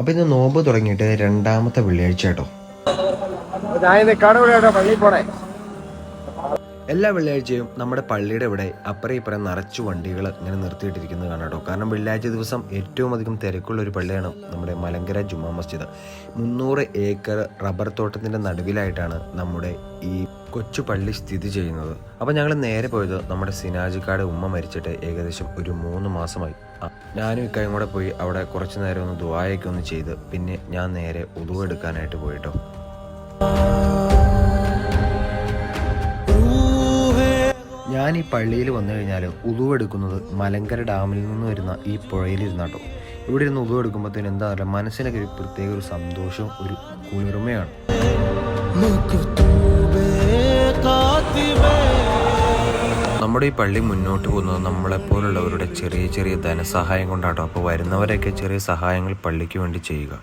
അപ്പോൾ ഇന്ന് നോമ്പ് തുടങ്ങിയിട്ട് രണ്ടാമത്തെ വെള്ളിയാഴ്ച കേട്ടോ. എല്ലാ വെള്ളിയാഴ്ചയും നമ്മുടെ പള്ളിയുടെ ഇവിടെ അപ്പുറം ഇപ്പുറം നിറച്ചു വണ്ടികൾ ഇങ്ങനെ നിർത്തിയിട്ടിരിക്കുന്നത് കാണാം കേട്ടോ. കാരണം വെള്ളിയാഴ്ച ദിവസം ഏറ്റവും അധികം തിരക്കുള്ള ഒരു പള്ളിയാണ് നമ്മുടെ മലങ്കര ജുമാ മസ്ജിദ്. 300 ഏക്കർ റബ്ബർ തോട്ടത്തിൻ്റെ നടുവിലായിട്ടാണ് നമ്മുടെ ഈ കൊച്ചു പള്ളി സ്ഥിതി ചെയ്യുന്നത്. അപ്പോൾ ഞങ്ങൾ നേരെ പോയത് നമ്മുടെ സിനാജിക്കാട് ഉമ്മ മരിച്ചിട്ട് ഏകദേശം ഒരു 3 മാസമായി. ഞാനും ഇക്കായും കൂടെ പോയി അവിടെ കുറച്ച് നേരം ഒന്ന് ദുആയൊക്കെ ഒന്ന് ചെയ്ത് പിന്നെ ഞാൻ നേരെ ഉദു എടുക്കാനായിട്ട് പോയിട്ടോ. ഞാൻ ഈ പള്ളിയിൽ വന്നു കഴിഞ്ഞാൽ ഉദു എടുക്കുന്നത് മലങ്കര ഡാമിൽ നിന്ന് വരുന്ന ഈ പുഴയിലിരുന്നാട്ടോ. ഇവിടെ ഇരുന്ന് ഉദു എടുക്കുമ്പോഴത്തേനും എന്താ പറയുക, മനസ്സിനൊക്കെ ഒരു പ്രത്യേക ഒരു സന്തോഷവും ഒരു കുളിർമയാണ്. നമ്മുടെ ഈ പള്ളി മുന്നോട്ട് പോകുന്നത് നമ്മളെപ്പോലുള്ളവരുടെ ചെറിയ ചെറിയ ധനസഹായം കൊണ്ടാട്ടോ. അപ്പോൾ വരുന്നവരെയൊക്കെ ചെറിയ സഹായങ്ങൾ പള്ളിക്ക് വേണ്ടി ചെയ്യുക.